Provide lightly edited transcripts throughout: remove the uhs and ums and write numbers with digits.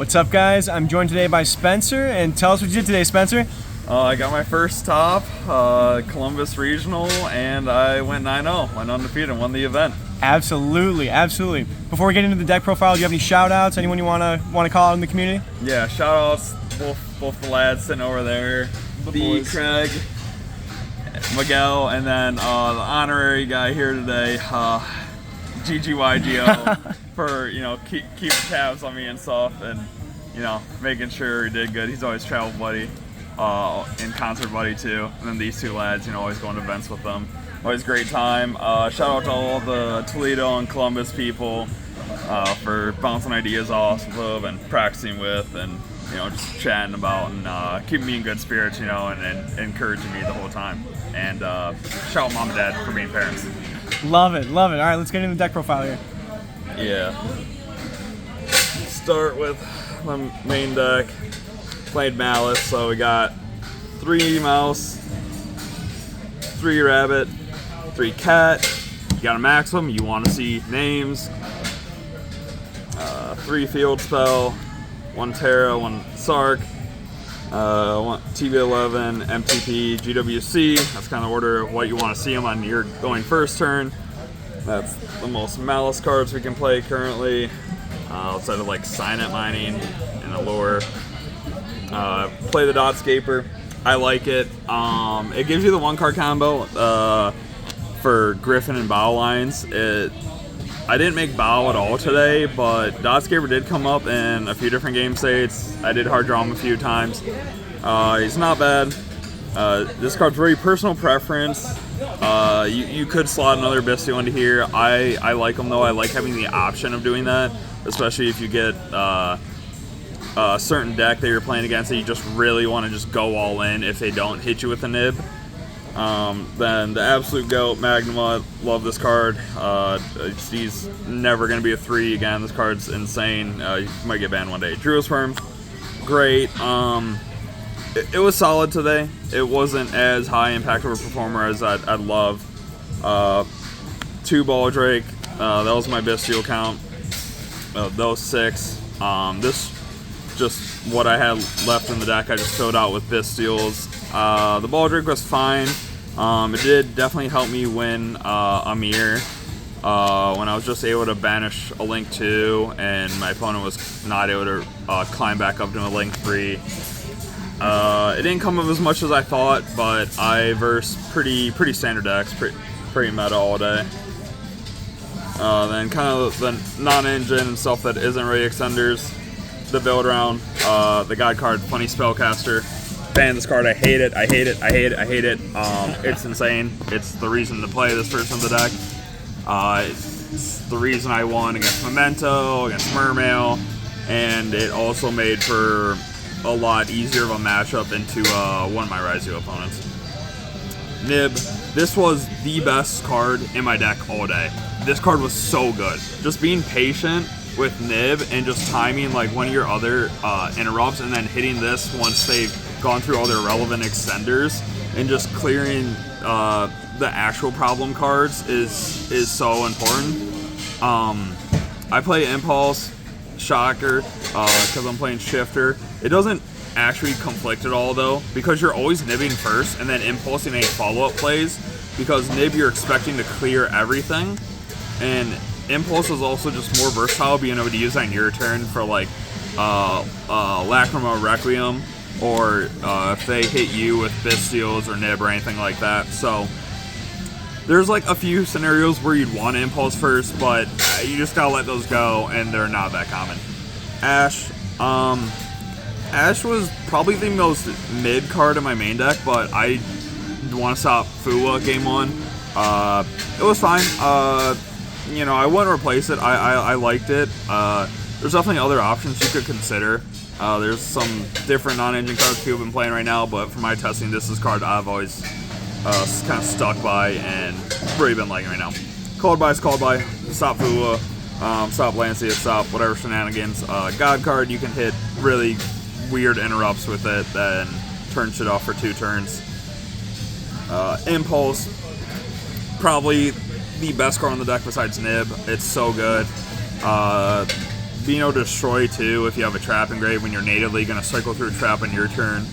What's up, guys? I'm joined today by Spencer, and tell us what you did today, Spencer. I got my first top, Columbus Regional, and I went 9-0, went undefeated, and won the event. Absolutely. Before we get into the deck profile, do you have any shout-outs? Anyone you want to call out in the community? Yeah, shout-outs, both the lads sitting over there, the Craig, Miguel, and then the honorary guy here today, GGYGO, for keep tabs on me and stuff, and making sure he did good. He's always travel buddy, and concert buddy too. And then these two lads, always going to events with them. Always great time. Shout out to all the Toledo and Columbus people for bouncing ideas off of and practicing with, and just chatting about and keeping me in good spirits, and encouraging me the whole time. And shout out Mom and Dad for being parents. Love it. All right, let's get into the deck profile here. Yeah. Start with my main deck. Played Maliss, so we got 3 mouse, 3 rabbit, 3 cat. You got a maximum, you want to see names. 3 field spell, 1 Terra, 1 Sark, 1 TB11, MTP, GWC. That's kind of the order of what you want to see them on your going first turn. That's the most Maliss cards we can play currently, outside of like Signet Mining and Allure. Play the Dotscaper. I like it. It gives you the 1-card combo for Griffin and Bow lines. I didn't make Bow at all today, but Dotscaper did come up in a few different game states. I did hard draw him a few times. He's not bad. This card's very personal preference. You could slot another Bestial into here. I like him though. I like having the option of doing that, especially if you get a certain deck that you're playing against that you just really want to just go all in if they don't hit you with a nib. Then the Absolute Goat, Magnuma, love this card. He's never going to be a 3 again. This card's insane. You might get banned one day. Druisworm, great. It was solid today. It wasn't as high impact of a performer as I'd love. 2 Ball Drake, that was my Bestial count. Those 6. This just what I had left in the deck. I just filled out with Bestials. The Ball Drake was fine. It did definitely help me win a mirror when I was just able to banish a Link 2 and my opponent was not able to climb back up to a Link 3. It didn't come up as much as I thought, but I versed pretty standard decks, pretty meta all day. Then kind of the non-engine and stuff that isn't really extenders. The build round, the God card, Funny Spellcaster. Ban this card, I hate it. It's insane. It's the reason to play this version of the deck. It's the reason I won against Memento, against Mermail, and it also made for a lot easier of a matchup into one of my Raizu opponents. Nib, this was the best card in my deck all day. This card was so good. Just being patient with Nib and just timing like one of your other interrupts and then hitting this once they've gone through all their relevant extenders and just clearing the actual problem cards is so important. I play Impulse, Shocker, because I'm playing Shifter. It doesn't actually conflict at all though, because you're always nibbing first and then impulsing any follow-up plays, because nib you're expecting to clear everything, and Impulse is also just more versatile, being able to use that on your turn for like Lacrima Requiem, or if they hit you with Bestials or Nib or anything like that. So there's like a few scenarios where you'd want to Impulse first, but you just gotta let those go, and they're not that common. Ash. Ash was probably the most mid card in my main deck, but I want to stop Fuwa game 1. It was fine. I wouldn't replace it. I liked it. There's definitely other options you could consider. There's some different non-engine cards people have been playing right now, but for my testing, this is a card I've always kind of stuck by and really been liking right now. Called by is called by. Stop Fuwa, stop Lancia, stop whatever shenanigans. God card, you can hit really weird interrupts with it, then turn shit off for 2 turns. Impulse, probably the best card on the deck besides Nib. It's so good. being able to destroy too if you have a trap engrave when you're natively going to cycle through a trap on your turn.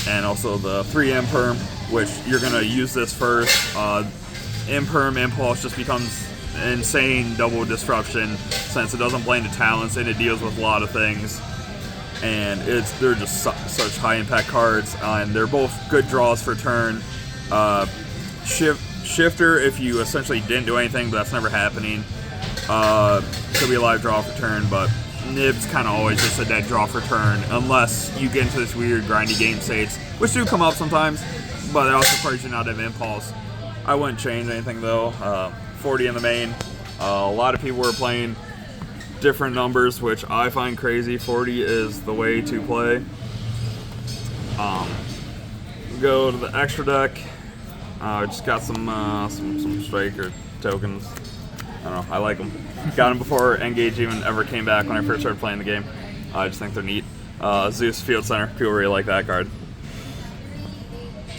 And also the 3 imperm, which you're going to use this first. Imperm Impulse just becomes insane double disruption since it doesn't play into talents and it deals with a lot of things. And they're just such high impact cards, and they're both good draws for turn. Shifter, if you essentially didn't do anything, but that's never happening. Could be a live draw for turn, but Nib's kind of always just a dead draw for turn, unless you get into this weird grindy game states, which do come up sometimes, but it also requires you not to have Impulse. I wouldn't change anything though. 40 in the main. A lot of people were playing different numbers, which I find crazy. 40 is the way to play. Go to the extra deck. I just got some striker tokens. I don't know, I like them. Got them before Engage even ever came back when I first started playing the game. I just think they're neat. Zeus Field Center, people really like that card.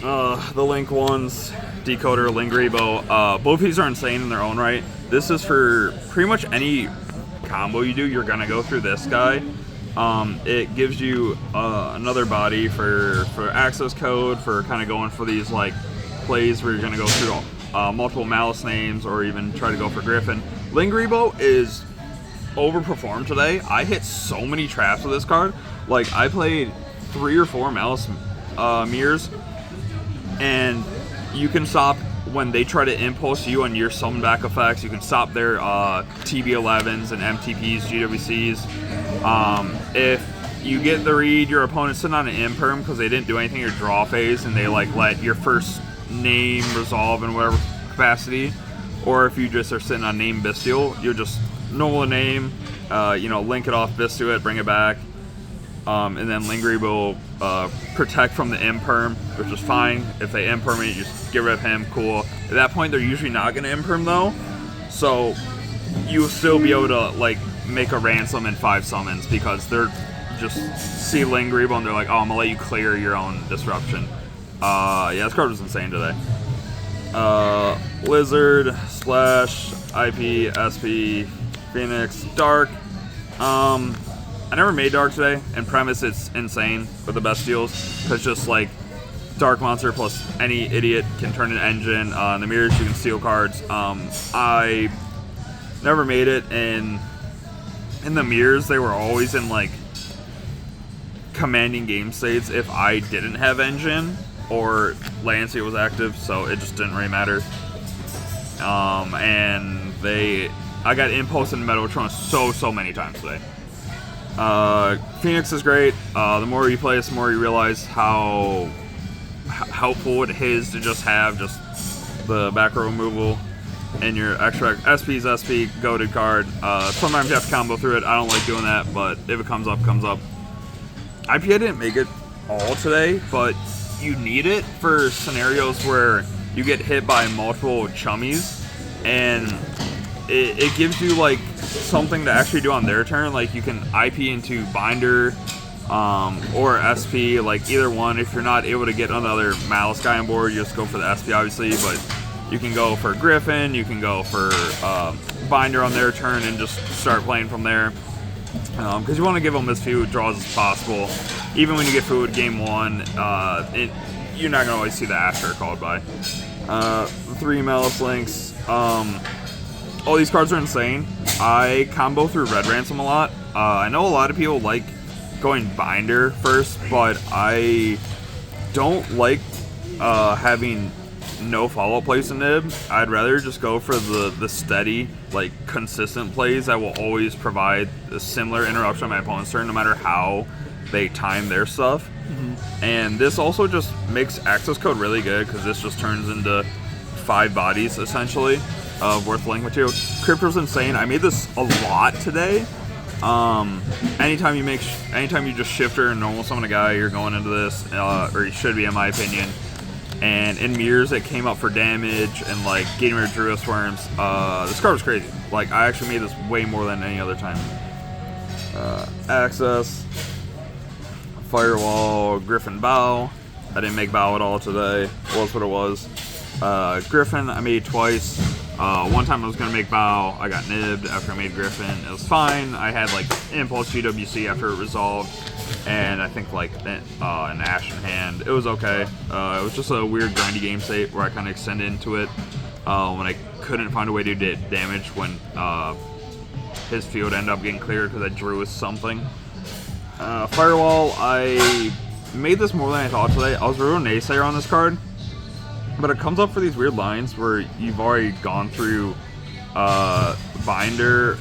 The Link ones, Decoder, Lingribo, both of these are insane in their own right. This is for pretty much any combo you do, you're gonna go through this guy. It gives you another body for access code, for kind of going for these like plays where you're gonna go through multiple Maliss names or even try to go for Griffin. Lingribo is overperformed today. I hit so many traps with this card. Like, I played 3 or 4 Maliss mirrors, and you can stop when they try to impulse you on your summon back effects. You can stop their TB11s and MTPs, GWCs. If you get the read, your opponent's sitting on an imperm because they didn't do anything in your draw phase, and they like let your first name resolve in whatever capacity, or if you just are sitting on name Bestial, you'll just normal the name, link it off Bestial it, bring it back, and then Lingry will protect from the imperm, which is fine. If they imperm it, you just get rid of him, cool. At that point, they're usually not going to imperm though, so you'll still be able to like make a ransom in 5 summons because they're just see Lingry and they're like, oh, I'm gonna let you clear your own disruption. Yeah, this card was insane today. Lizard, Splash, IP, SP, Phoenix, Dark. I never made Dark today, and premise it's insane with the best deals. It's just like Dark Monster plus any idiot can turn an engine. In the mirrors you can steal cards. I never made it, and in the mirrors they were always in like commanding game states if I didn't have engine or Lancey was active, so it just didn't really matter. And I got impulse in Metatron so many times today. Phoenix is great. The more you play this, the more you realize how helpful it is to just have just the back row removal and your extra SP's SP goated card. Sometimes you have to combo through it. I don't like doing that, but if it comes up, comes up. IPA didn't make it all today, but you need it for scenarios where you get hit by multiple chummies, and it gives you like something to actually do on their turn. Like you can IP into Binder or SP, like either one. If you're not able to get another Maliss guy on board, you just go for the SP obviously, but you can go for Griffin, you can go for Binder on their turn and just start playing from there. Because you want to give them as few draws as possible. Even when you get food game 1, you're not going to always see the Asher called by. 3 Maliss links. All these cards are insane. I combo through Red Ransom a lot. I know a lot of people like going Binder first, but I don't like having no follow-up plays in Nib. I'd rather just go for the steady, like consistent plays that will always provide a similar interruption on my opponent's turn, no matter how they time their stuff. And this also just makes access code really good because this just turns into 5 bodies essentially of worth link material. Crypto's insane. I made this a lot today. Anytime you just shifter and normal summon a guy, you're going into this, or you should be in my opinion. And in mirrors it came up for damage and like getting rid of Druid Worms. This card was crazy. Like I actually made this way more than any other time. Access, Firewall, Griffin Bow. I didn't make Bow at all today. Was what it was. Griffin I made twice. One time I was going to make Bow, I got nibbed after I made Griffin. It was fine. I had like Impulse GWC after it resolved, and I think like an Ash in hand. It was okay. It was just a weird grindy game state where I kind of extended into it when I couldn't find a way to do damage when his field ended up getting cleared because I drew with something. Firewall, I made this more than I thought today. I was a real naysayer on this card, but it comes up for these weird lines where you've already gone through Binder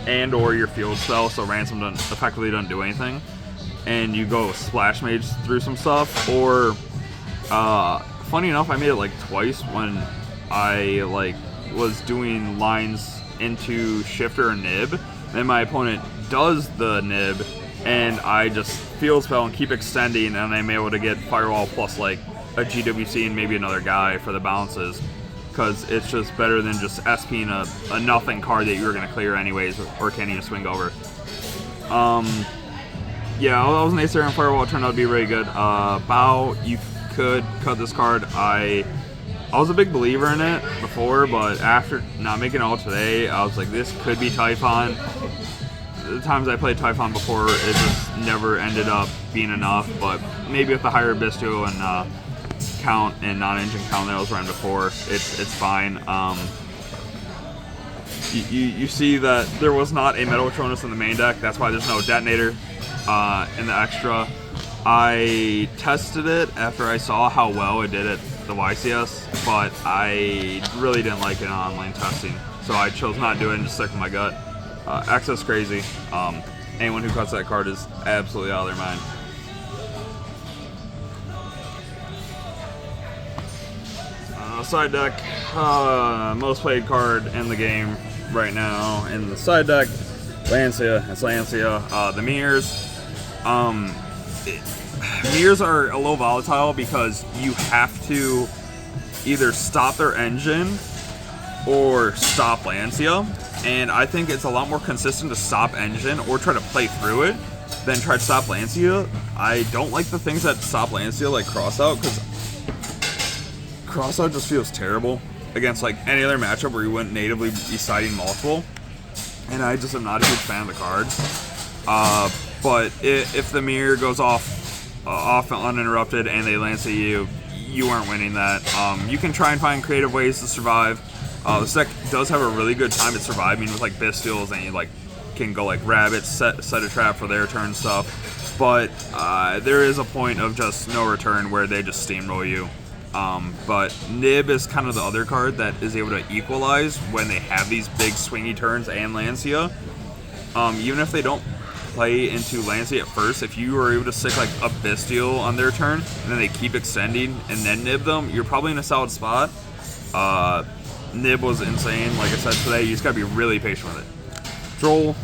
and or your field spell, so Ransom effectively doesn't do anything, and you go Splash Mage through some stuff, or funny enough, I made it like twice when I like was doing lines into Shifter or Nib, then my opponent does the Nib, and I just field spell and keep extending, and I'm able to get Firewall plus like a GWC and maybe another guy for the bounces, because it's just better than just SPing a nothing card that you're going to clear anyways, or can't even swing over. Yeah, I was naysayer on Firewall. It turned out to be really good. Bow, you could cut this card. I was a big believer in it before, but after not making it all today, I was like, this could be Typhon. The times I played Typhon before, it just never ended up being enough, but maybe with the higher Bistio and count and non-engine count that I was running before, it's fine. You see that there was not a Metal Patronus in the main deck. That's why there's no Detonator in the extra. I tested it after I saw how well it did at the YCS, but I really didn't like it in online testing, so I chose not to do it and just stick with my gut. Access crazy. Anyone who cuts that card is absolutely out of their mind. Side deck, most played card in the game right now in the side deck, Lancia. It's Lancia. The mirrors. Mirrors are a little volatile because you have to either stop their engine or stop Lancia, and I think it's a lot more consistent to stop engine or try to play through it than try to stop Lancia. I don't like the things that stop Lancia, like Crossout, because Crossout just feels terrible against like any other matchup where you wouldn't natively be siding multiple, and I just am not a huge fan of the card. But if the mirror goes off uninterrupted and they Lancia you aren't winning that. You can try and find creative ways to survive. This deck does have a really good time at surviving with like Bistials, and you like can go like rabbits, set a trap for their turn stuff. But there is a point of just no return where they just steamroll you. But Nib is kind of the other card that is able to equalize when they have these big swingy turns and Lancia. Even if they don't play into Lancia at first, if you are able to stick like a Bestial on their turn and then they keep extending and then Nib them, you're probably in a solid spot. Nib was insane. Like I said today, you just gotta be really patient with it. Droll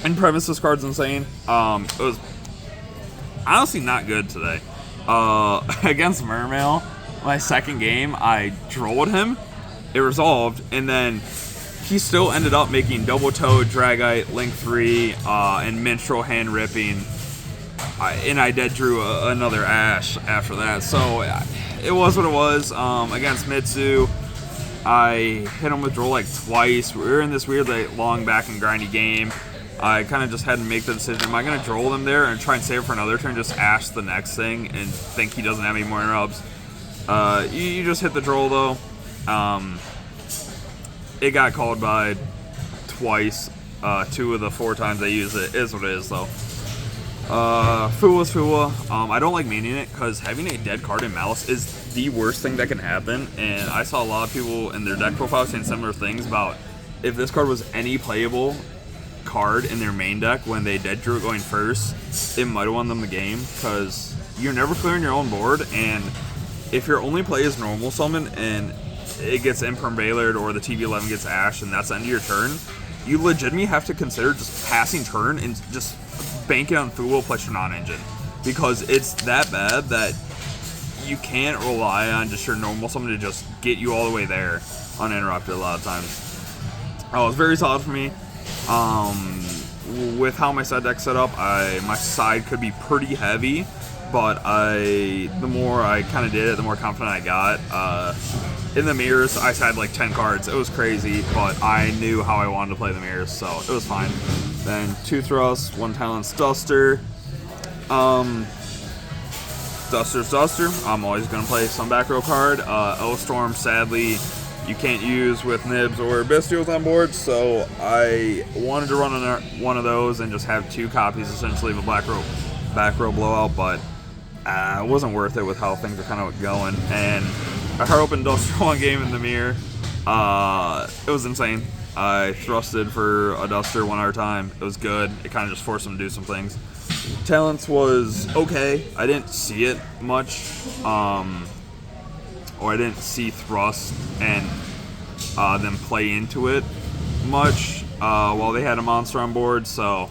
and premise, this card's insane. It was honestly not good today. Against Mermail, my second game, I drolled him, it resolved, and then he still ended up making Double Toad, Dragite, Link 3, and Minstrel hand ripping, and I dead drew another Ash after that, so it was what it was. Against Mitsu, I hit him with Droll like twice. We were in this weird like long back and grindy game. I kind of just had to make the decision, am I going to droll them there and try and save it for another turn, just Ash the next thing and think he doesn't have any more interrupts. You just hit the droll though. It got called by twice. 2 of the 4 times I used it. Is what it is though. Fuwa's Fuwa. I don't like meaning it because having a dead card in Maliss is the worst thing that can happen, and I saw a lot of people in their deck profiles saying similar things about if this card was any playable card in their main deck when they dead drew it going first, it might have won them the game, because you're never clearing your own board, and if your only play is normal summon and it gets imperm-bailered or the TV11 gets Ash and that's the end of your turn, you legitimately have to consider just passing turn and just banking on Fuwa plus your non-engine, because it's that bad that you can't rely on just your normal summon to just get you all the way there uninterrupted a lot of times. Oh, it was very solid for me. With how my side deck's set up, my side could be pretty heavy but the more I kind of did it, the more confident I got. In the mirrors, I had like 10 cards. It was crazy, but I knew how I wanted to play the mirrors, so it was fine. Then 2 thrusts, 1 talents duster. Duster's Duster. I'm always going to play some back row card. O-Storm, sadly, you can't use with Nibs or Bestials on board, so I wanted to run one of those and just have 2 copies essentially of a back row blowout, but it wasn't worth it with how things are kind of going. And I hard opened Duster one game in the mirror. It was insane. I thrusted for a Duster 1 hour time. It was good. It kind of just forced him to do some things. Talents was okay. I didn't see it much, or I didn't see thrust and them play into it much while they had a monster on board. So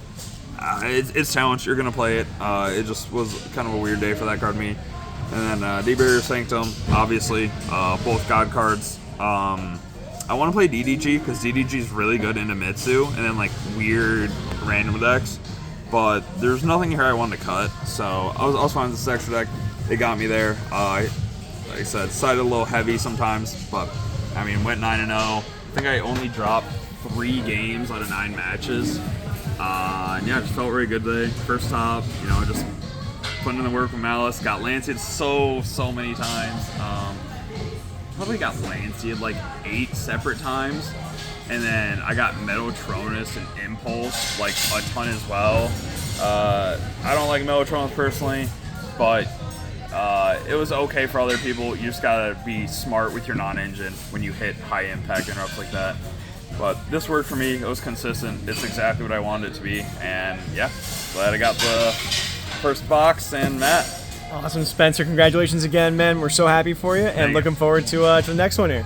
it's challenge. You're gonna play it. It just was kind of a weird day for that card to me. And then D-Barrier Sanctum, obviously, both God cards. I want to play DDG because DDG is really good into Mitsu and then like weird random decks. But there's nothing here I wanted to cut, so I was fine with this extra deck. It got me there. Like I said, sided a little heavy sometimes, but I mean, went 9-0. I think I only dropped 3 games out of 9 matches. And yeah, it just felt really good today. First top, you know, just putting in the work with Maliss. Got Lanced so many times. Probably got Lanced like 8 separate times. And then I got Metatronus and Impulse like a ton as well. I don't like Metatronus personally, but it was okay for other people. You just gotta be smart with your non-engine when you hit high impact interrupts like that. But this worked for me. It was consistent. It's exactly what I wanted it to be. And yeah, glad I got the first box and Matt. Awesome, Spencer. Congratulations again, man. We're so happy for you and looking forward to the next one here.